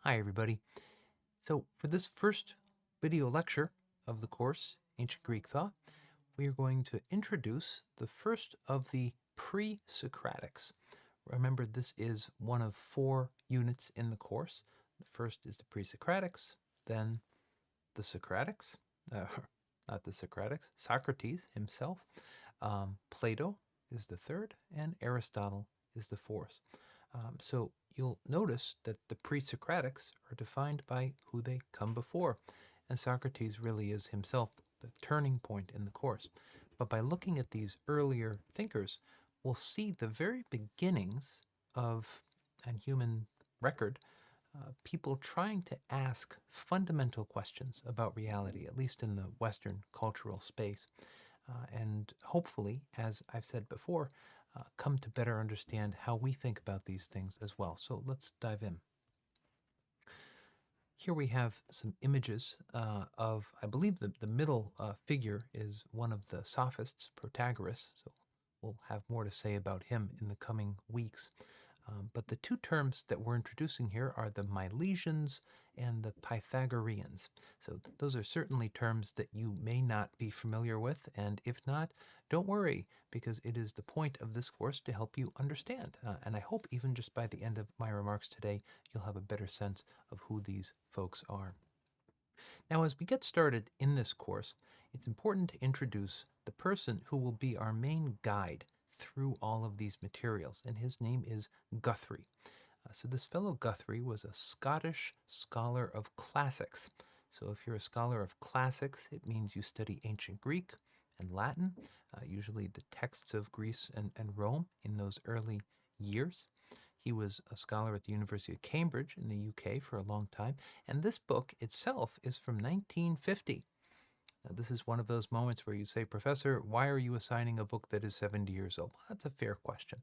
Hi, everybody. So, for this first video lecture of the course, Ancient Greek Thought, we are going to introduce the first of the pre-Socratics. Remember, this is one of 4 units in the course. The first is the pre-Socratics, then the Socratics, uh, not the Socratics, Socrates himself, Plato is the third, and Aristotle is the fourth. So you'll notice that the pre-Socratics are defined by who they come before, and Socrates really is himself the turning point in the course. But by looking at these earlier thinkers, we'll see the very beginnings of a human record, people trying to ask fundamental questions about reality, at least in the Western cultural space. And hopefully, as I've said before, come to better understand how we think about these things as well. So let's dive in. Here we have some images of, I believe the middle figure is one of the sophists, Protagoras. So we'll have more to say about him in the coming weeks. But the two terms that we're introducing here are the Milesians and the Pythagoreans. So those are certainly terms that you may not be familiar with, and if not, don't worry, because it is the point of this course to help you understand. And I hope even just by the end of my remarks today, you'll have a better sense of who these folks are. Now, as we get started in this course, it's important to introduce the person who will be our main guide through all of these materials, and his name is Guthrie. So this fellow Guthrie was a Scottish scholar of classics. So if you're a scholar of classics, it means you study ancient Greek and Latin, usually the texts of Greece and Rome in those early years. He was a scholar at the University of Cambridge in the UK for a long time, and this book itself is from 1950. Now, this is one of those moments where you say, Professor, why are you assigning a book that is 70 years old? Well, that's a fair question.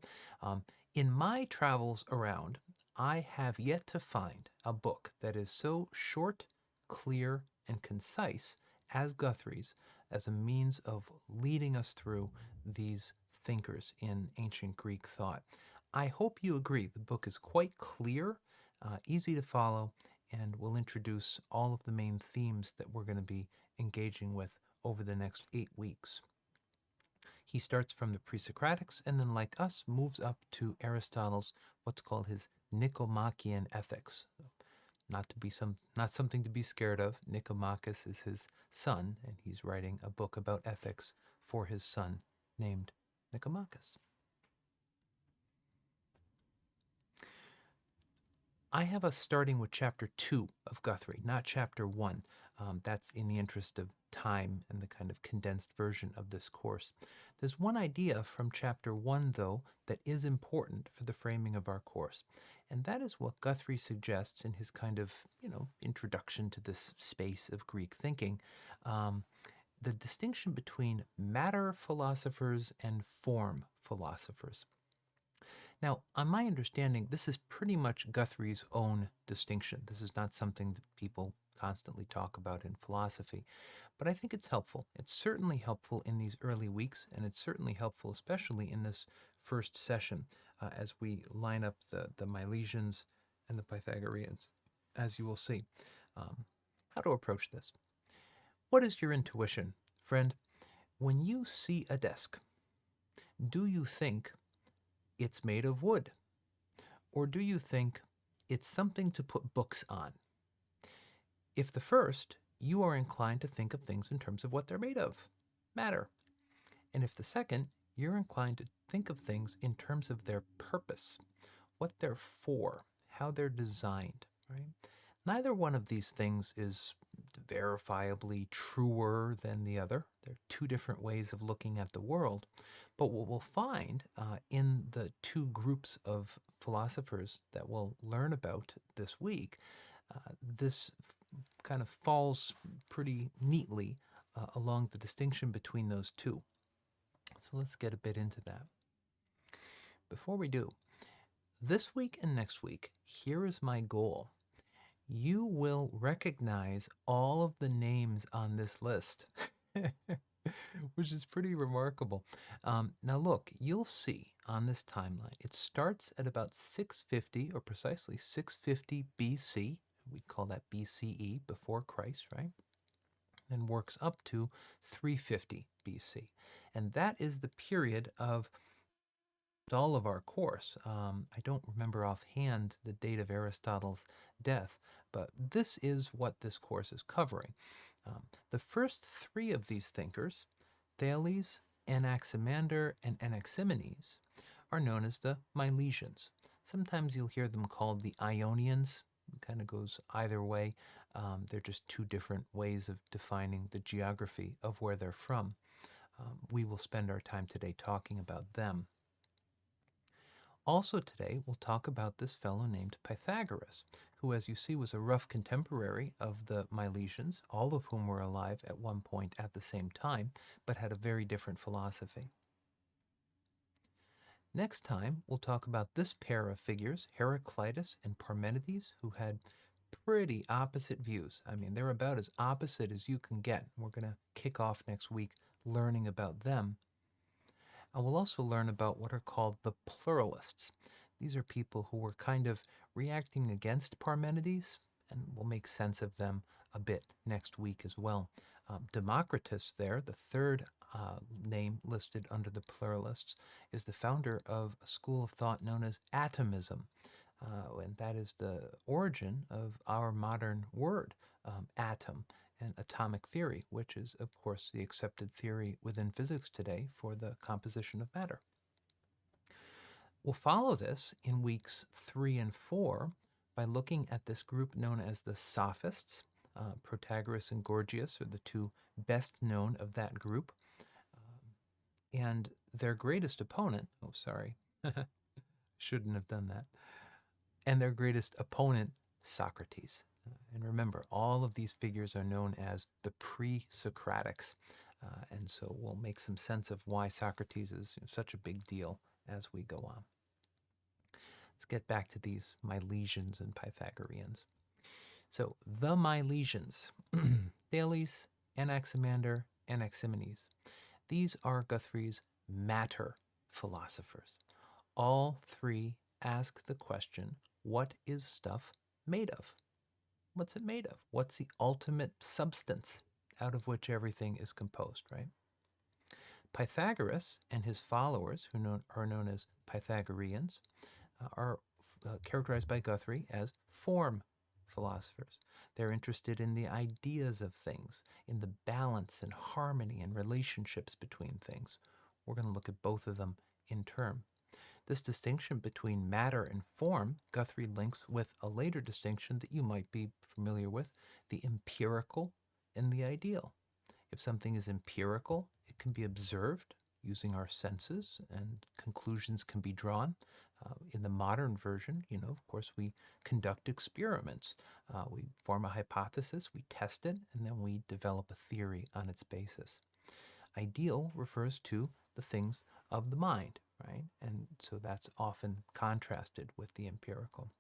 In my travels around, I have yet to find a book that is so short, clear, and concise as Guthrie's as a means of leading us through these thinkers in ancient Greek thought. I hope you agree. The book is quite clear, easy to follow, and will introduce all of the main themes that we're going to be engaging with over the next 8 weeks. He starts from the pre-Socratics and then, like us, moves up to Aristotle's what's called his Nicomachean Ethics. Not something to be scared of. Nicomachus is his son, and he's writing a book about ethics for his son named Nicomachus. I have us starting with chapter 2 of Guthrie, not chapter 1. That's in the interest of time and the kind of condensed version of this course. There's one idea from chapter 1, though, that is important for the framing of our course, and that is what Guthrie suggests in his kind of, introduction to this space of Greek thinking. The distinction between matter philosophers and form philosophers. Now, on my understanding, this is pretty much Guthrie's own distinction. This is not something that people constantly talk about in philosophy, but I think it's helpful. It's certainly helpful in these early weeks, and it's certainly helpful, especially in this first session, as we line up the Milesians and the Pythagoreans, as you will see. How to approach this. What is your intuition, friend? When you see a desk, do you think it's made of wood? Or do you think it's something to put books on? If the first, you are inclined to think of things in terms of what they're made of, matter. And if the second, you're inclined to think of things in terms of their purpose, what they're for, how they're designed, right? Neither one of these things is verifiably truer than the other. They're two different ways of looking at the world. But what we'll find in the two groups of philosophers that we'll learn about this week, this kind of falls pretty neatly along the distinction between those two. So let's get a bit into that. Before we do, this week and next week, here is my goal. You will recognize all of the names on this list, which is pretty remarkable. Now, look, you'll see on this timeline, it starts at about 650, or precisely 650 BC, we call that BCE, before Christ, right? Then works up to 350 BC. And that is the period of all of our course. I don't remember offhand the date of Aristotle's death, but this is what this course is covering. The first three of these thinkers, Thales, Anaximander, and Aneximonies, are known as the Milesians. Sometimes you'll hear them called the Ionians. It kind of goes either way. They're just two different ways of defining the geography of where they're from. We will spend our time today talking about them. Also today, we'll talk about this fellow named Pythagoras, who, as you see, was a rough contemporary of the Milesians, all of whom were alive at one point at the same time, but had a very different philosophy. Next time, we'll talk about this pair of figures, Heraclitus and Parmenides, who had pretty opposite views. I mean, they're about as opposite as you can get. We're going to kick off next week learning about them. And we'll also learn about what are called the pluralists. These are people who were kind of reacting against Parmenides, and we'll make sense of them a bit next week as well. Democritus there, the third name listed under the pluralists, is the founder of a school of thought known as atomism. And that is the origin of our modern word, atom, and atomic theory, which is, of course, the accepted theory within physics today for the composition of matter. We'll follow this in weeks 3 and 4 by looking at this group known as the Sophists. Protagoras and Gorgias are the two best known of that group. And their greatest opponent, shouldn't have done that, and their greatest opponent, Socrates. And remember, all of these figures are known as the pre-Socratics. And so we'll make some sense of why Socrates is such a big deal as we go on. Let's get back to these Milesians and Pythagoreans. So the Milesians, Thales, Anaximander, Aneximones. These are Guthrie's matter philosophers. All three ask the question, what is stuff made of? What's it made of? What's the ultimate substance out of which everything is composed, right? Pythagoras and his followers, who are known as Pythagoreans, are characterized by Guthrie as form philosophers. They're interested in the ideas of things, in the balance and harmony and relationships between things. We're going to look at both of them in turn. This distinction between matter and form, Guthrie links with a later distinction that you might be familiar with, the empirical and the ideal. If something is empirical, it can be observed using our senses and conclusions can be drawn. In the modern version, of course, we conduct experiments. We form a hypothesis, we test it, and then we develop a theory on its basis. Ideal refers to the things of the mind, right? And so that's often contrasted with the empirical.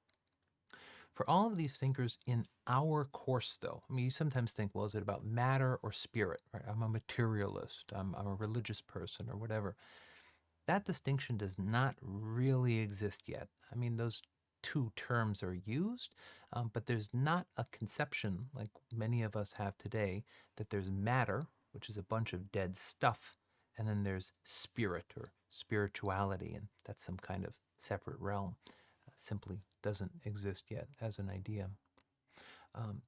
For all of these thinkers in our course, though, I mean, you sometimes think, well, is it about matter or spirit, right? I'm a materialist, I'm a religious person, or whatever. That distinction does not really exist yet. I mean, those two terms are used, but there's not a conception like many of us have today that there's matter, which is a bunch of dead stuff, and then there's spirit or spirituality, and that's some kind of separate realm. Simply doesn't exist yet as an idea.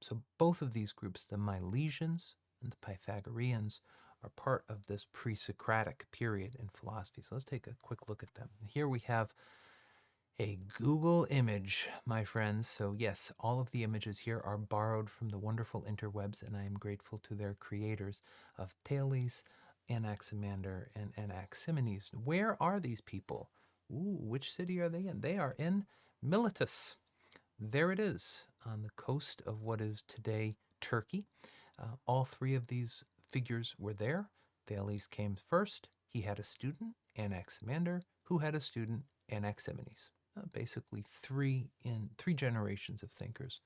So both of these groups, the Milesians and the Pythagoreans, are part of this pre-Socratic period in philosophy. So let's take a quick look at them. Here we have a Google image, my friends. So yes, all of the images here are borrowed from the wonderful interwebs, and I am grateful to their creators of Thales, Anaximander, and Anaximenes. Where are these people? Ooh, which city are they in? They are in Miletus. There it is, on the coast of what is today Turkey. All three of these figures were there. Thales came first. He had a student, Anaximander, who had a student, Aneximonies. Basically three generations of thinkers.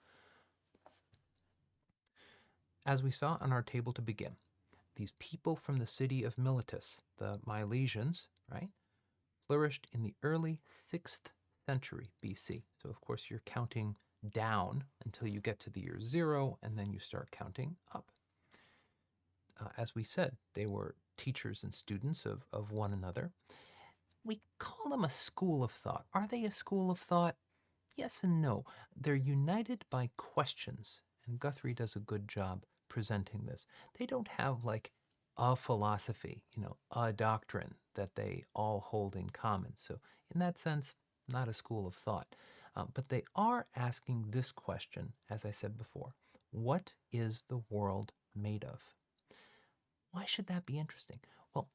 As we saw on our table to begin, these people from the city of Miletus, the Milesians, right, flourished in the early 6th century BC. So of course you're counting down until you get to the year 0, and then you start counting up. As we said, they were teachers and students of one another. We call them a school of thought. Are they a school of thought? Yes and no. They're united by questions, and Guthrie does a good job presenting this. They don't have like a philosophy, a doctrine that they all hold in common. So, in that sense, not a school of thought. But they are asking this question, as I said before: what is the world made of? Why should that be interesting? Well,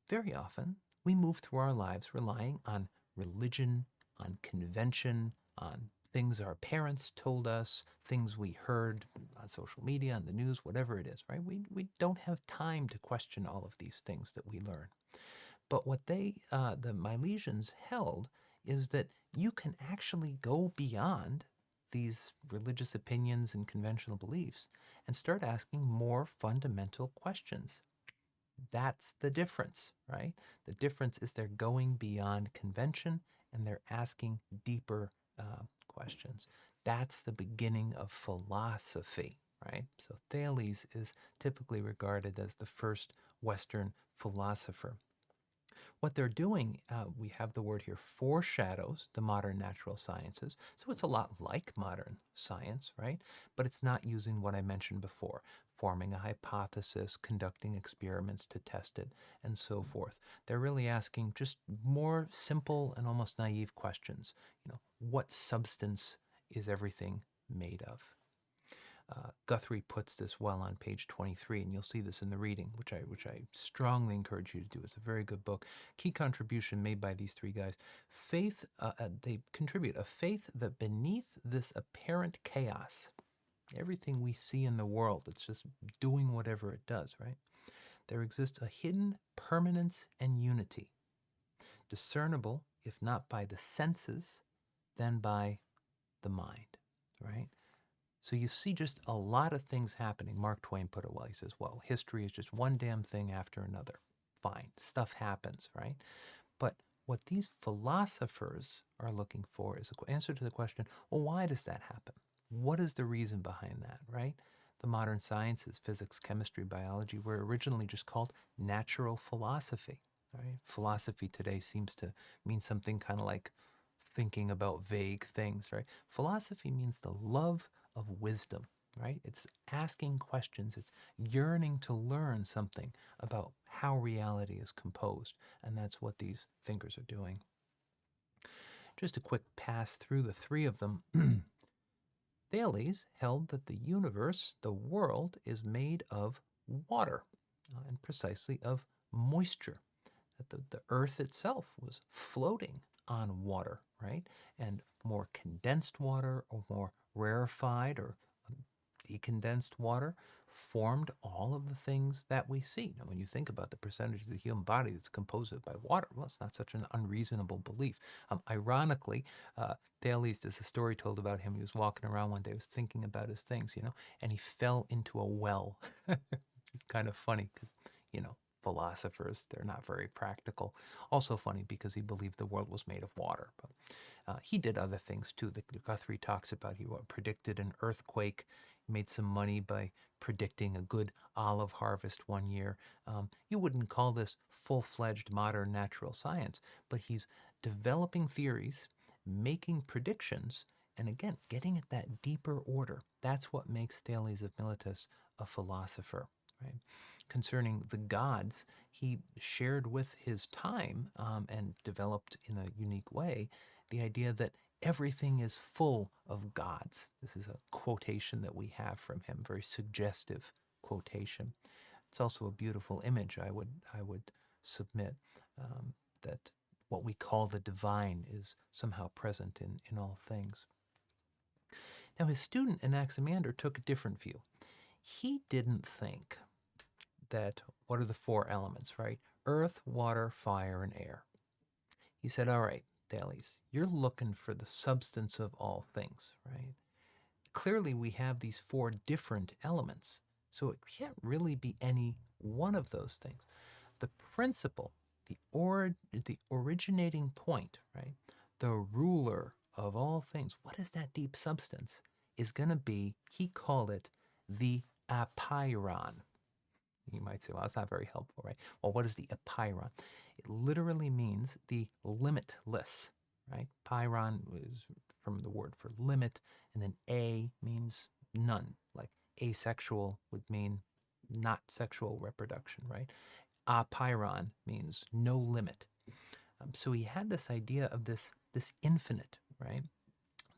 very often we move through our lives relying on religion, on convention, on things our parents told us, things we heard on social media, on the news, whatever it is, right? We don't have time to question all of these things that we learn. But what the Milesians held is that you can actually go beyond these religious opinions and conventional beliefs and start asking more fundamental questions. That's the difference, right? The difference is they're going beyond convention and they're asking deeper questions. That's the beginning of philosophy, right? So Thales is typically regarded as the first Western philosopher. What they're doing, we have the word here, foreshadows the modern natural sciences. So it's a lot like modern science, right? But it's not using what I mentioned before, forming a hypothesis, conducting experiments to test it, and so forth. They're really asking just more simple and almost naive questions. What substance is everything made of? Guthrie puts this well on page 23, and you'll see this in the reading, which I strongly encourage you to do. It's a very good book. Key contribution made by these three guys. Faith, they contribute a faith that beneath this apparent chaos, everything we see in the world, it's just doing whatever it does, right? There exists a hidden permanence and unity, discernible, if not by the senses, then by the mind, right? So you see just a lot of things happening. Mark Twain put it well. He says, well, history is just one damn thing after another. Fine, stuff happens, right? But what these philosophers are looking for is an answer to the question, well, why does that happen? What is the reason behind that, right? The modern sciences, physics, chemistry, biology, were originally just called natural philosophy, right? Philosophy today seems to mean something kind of like thinking about vague things, right? Philosophy means the love of wisdom, right? It's asking questions, it's yearning to learn something about how reality is composed, and that's what these thinkers are doing. Just a quick pass through the three of them. Thales held that the universe, the world, is made of water, and precisely of moisture, that the earth itself was floating on water, right? And more condensed water or more rarefied or decondensed water formed all of the things that we see. Now, when you think about the percentage of the human body that's composed by water, well, it's not such an unreasonable belief. Ironically, Thales, there's a story told about him. He was walking around one day, was thinking about his things, and he fell into a well. It's kind of funny because, philosophers, they're not very practical. Also funny because he believed the world was made of water. But he did other things too that Guthrie talks about. He predicted an earthquake, made some money by predicting a good olive harvest one year. You wouldn't call this full-fledged modern natural science, but he's developing theories, making predictions, and again, getting at that deeper order. That's what makes Thales of Miletus a philosopher, right? Concerning the gods, he shared with his time and developed in a unique way the idea that everything is full of gods. This is a quotation that we have from him, very suggestive quotation. It's also a beautiful image. I would submit that what we call the divine is somehow present in all things. Now, his student Anaximander took a different view. He didn't think that what are the four elements, right? Earth, water, fire, and air. He said, all right, Thales, you're looking for the substance of all things, right? Clearly, we have these four different elements, so it can't really be any one of those things. The principle, the originating point, right? The ruler of all things, what is that deep substance? Is going to be, he called it the apeiron. You might say, well, that's not very helpful, right? Well, what is the apeiron? It literally means the limitless, right? Peiron is from the word for limit, and then a means none, like asexual would mean not sexual reproduction, right? Apeiron means no limit. So he had this idea of this infinite, right?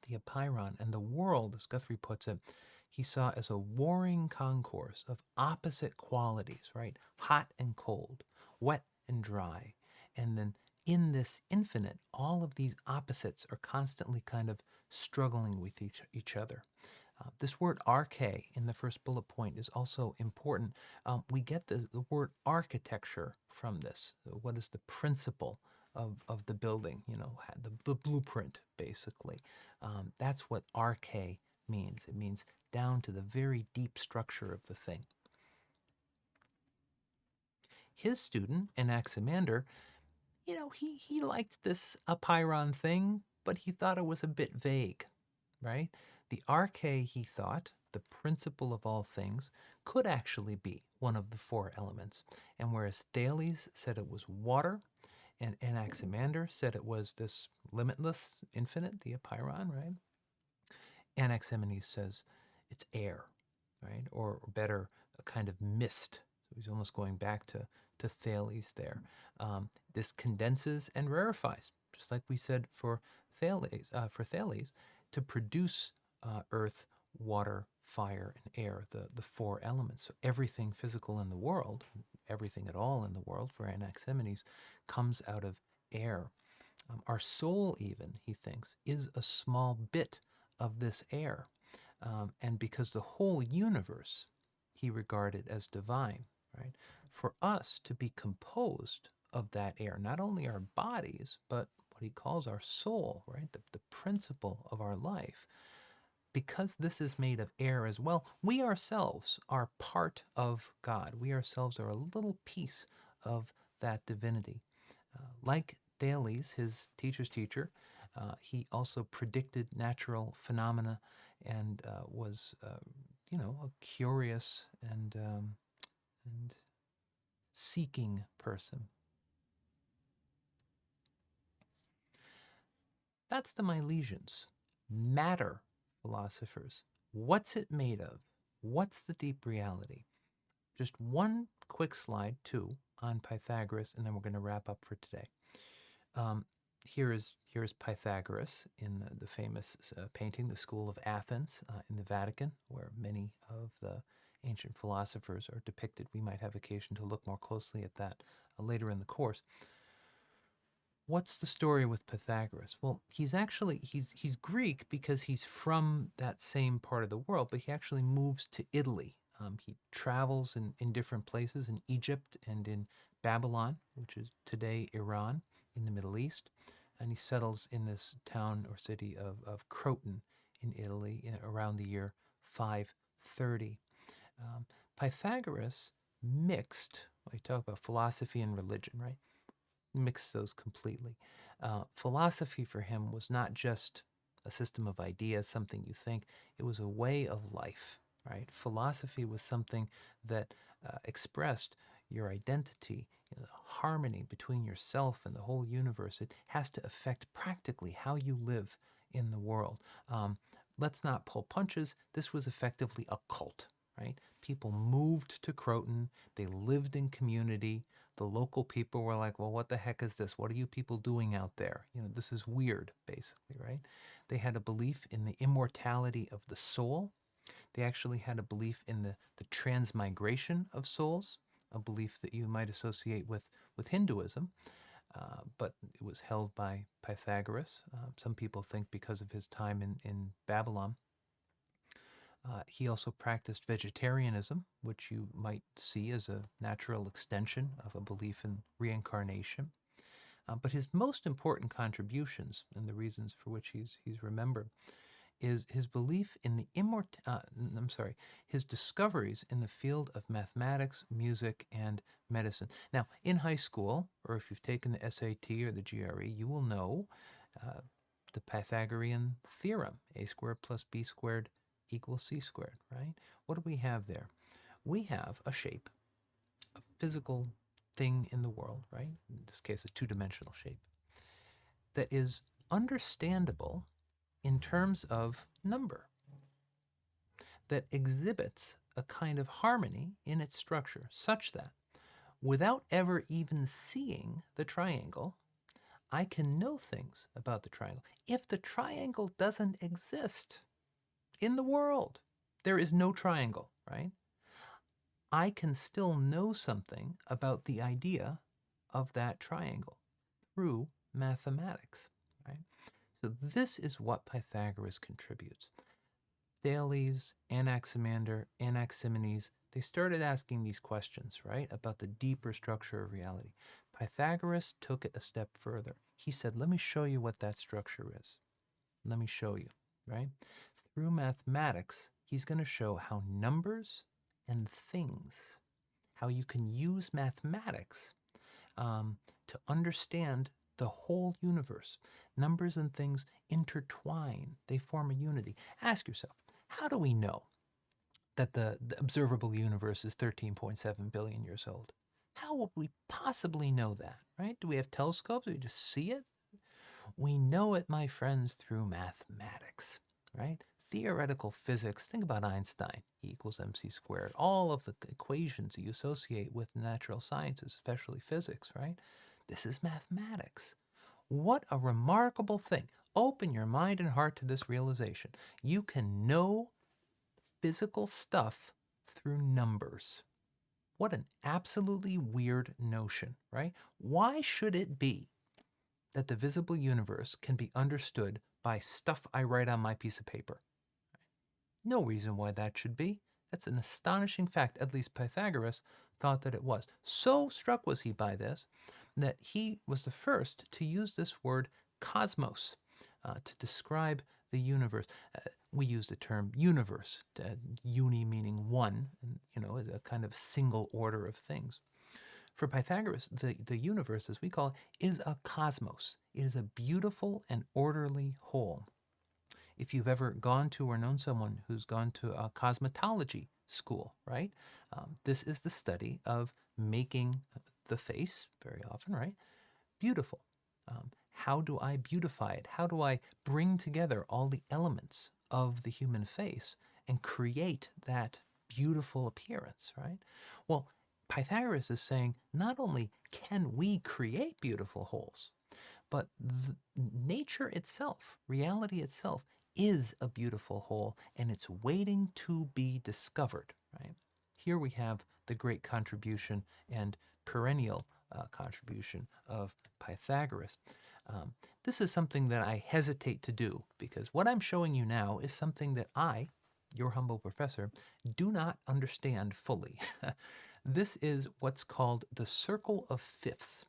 The apeiron, and the world, as Guthrie puts it, he saw as a warring concourse of opposite qualities, right? Hot and cold, wet and dry. And then in this infinite, all of these opposites are constantly kind of struggling with each other. This word arche in the first bullet point is also important. We get the word architecture from this. What is the principle of the building? The blueprint, basically. That's what arche means. It means down to the very deep structure of the thing. His student, Anaximander, he liked this apeiron thing, but he thought it was a bit vague, right? The arche, he thought, the principle of all things, could actually be one of the four elements. And whereas Thales said it was water, and Anaximander said it was this limitless, infinite, the apeiron, right? Aneximony says it's air, right? Or better, a kind of mist. So he's almost going back to Thales there. This condenses and rarefies, just like we said for Thales, to produce earth, water, fire, and air, the four elements. So everything physical in the world, everything at all in the world for Anaximenes, comes out of air. Our soul, even, he thinks, is a small bit of this air. And because the whole universe he regarded as divine, right? For us to be composed of that air, not only our bodies, but what he calls our soul, right? The principle of our life, because this is made of air as well, we ourselves are part of God. We ourselves are a little piece of that divinity. Like Thales, his teacher's teacher, he also predicted natural phenomena and was, a curious and seeking person. That's the Milesians. Matter philosophers. What's it made of? What's the deep reality? Just one quick slide, too, on Pythagoras, and then we're going to wrap up for today. Here is Pythagoras in the famous painting, The School of Athens in the Vatican, where many of the ancient philosophers are depicted. We might have occasion to look more closely at that later in the course. What's the story with Pythagoras? Well, he's Greek because he's from that same part of the world, but he actually moves to Italy. He travels in different places in Egypt and in Babylon, which is today Iran, in the Middle East, and he settles in this town or city of Croton in Italy around the year 530. Pythagoras mixed, well, you talk about philosophy and religion, right? Mixed those completely. Philosophy for him was not just a system of ideas, something you think, it was a way of life, right? Philosophy was something that expressed your identity, harmony between yourself and the whole universe. It has to affect practically how you live in the world. Let's not pull punches. This was effectively a cult, right? People moved to Croton. They lived in community. The local people were like, well, what the heck is this? What are you people doing out there? This is weird, basically, right? They had a belief in the immortality of the soul. They actually had a belief in the transmigration of souls, a belief that you might associate with Hinduism, but it was held by Pythagoras. Some people think because of his time in Babylon. He also practiced vegetarianism, which you might see as a natural extension of a belief in reincarnation. But his most important contributions, and the reasons for which he's remembered, is his belief in the his discoveries in the field of mathematics, music, and medicine. Now, in high school, or if you've taken the SAT or the GRE, you will know the Pythagorean theorem, a squared plus b squared equals c squared, right? What do we have there? We have a shape, a physical thing in the world, right? In this case, a two-dimensional shape, that is understandable in terms of number, that exhibits a kind of harmony in its structure, such that without ever even seeing the triangle, I can know things about the triangle. If the triangle doesn't exist in the world, there is no triangle, right? I can still know something about the idea of that triangle through mathematics, right? So this is what Pythagoras contributes. Thales, Anaximander, Anaximenes, they started asking these questions, right, about the deeper structure of reality. Pythagoras took it a step further. He said, let me show you what that structure is. Let me show you, right? Through mathematics, he's going to show how numbers and things, how you can use mathematics to understand the whole universe. Numbers and things intertwine, they form a unity. Ask yourself, how do we know that the observable universe is 13.7 billion years old? How would we possibly know that, right? Do we have telescopes? Do we just see it? We know it, my friends, through mathematics, right? Theoretical physics, think about Einstein, E equals mc squared, all of the equations you associate with natural sciences, especially physics, right? This is mathematics. What a remarkable thing. Open your mind and heart to this realization. You can know physical stuff through numbers. What an absolutely weird notion, right? Why should it be that the visible universe can be understood by stuff I write on my piece of paper? No reason why that should be. That's an astonishing fact. At least Pythagoras thought that it was. So struck was he by this that he was the first to use this word cosmos to describe the universe. We use the term universe, uni meaning one, and a kind of single order of things. For Pythagoras, the universe, as we call it, is a cosmos. It is a beautiful and orderly whole. If you've ever gone to or known someone who's gone to a cosmetology school, right? This is the study of making the face, very often, right, beautiful. How do I beautify it? How do I bring together all the elements of the human face and create that beautiful appearance, right? Well, Pythagoras is saying not only can we create beautiful wholes, but nature itself, reality itself, is a beautiful whole, and it's waiting to be discovered, right? Here we have the great contribution and perennial contribution of Pythagoras. This is something that I hesitate to do because what I'm showing you now is something that I, your humble professor, do not understand fully. This is what's called the circle of fifths.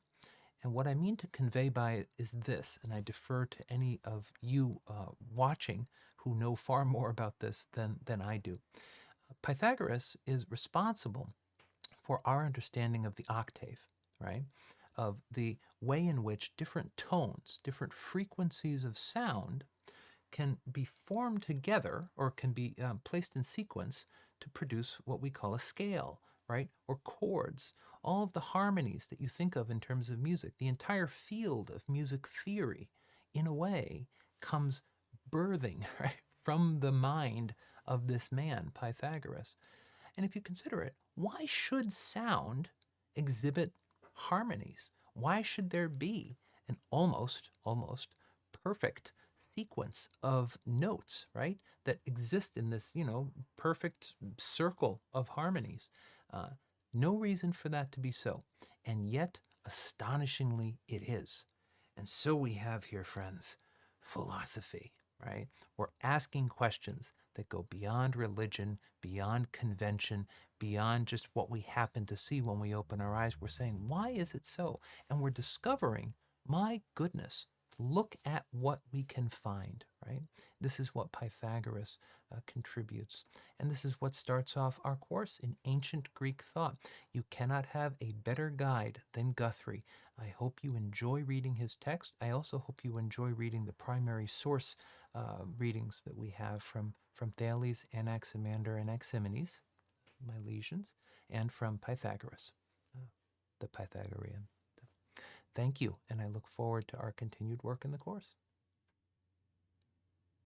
And what I mean to convey by it is this, and I defer to any of you watching who know far more about this than I do. Pythagoras is responsible for our understanding of the octave, right? Of the way in which different tones, different frequencies of sound can be formed together or can be placed in sequence to produce what we call a scale, right? Or chords. All of the harmonies that you think of in terms of music, the entire field of music theory, in a way, comes birthing right, from the mind of this man, Pythagoras. And if you consider it, why should sound exhibit harmonies? Why should there be an almost perfect sequence of notes, right, that exist in this, perfect circle of harmonies? No reason for that to be so. And yet, astonishingly, it is. And so we have here, friends, philosophy, right? We're asking questions that go beyond religion, beyond convention, beyond just what we happen to see when we open our eyes. We're saying, why is it so? And we're discovering, my goodness, look at what we can find, right? This is what Pythagoras contributes. And this is what starts off our course in ancient Greek thought. You cannot have a better guide than Guthrie. I hope you enjoy reading his text. I also hope you enjoy reading the primary source readings that we have from Thales, Anaximander, and Aneximonies, Milesians, and from Pythagoras, uh, the Pythagorean. Thank you, and I look forward to our continued work in the course.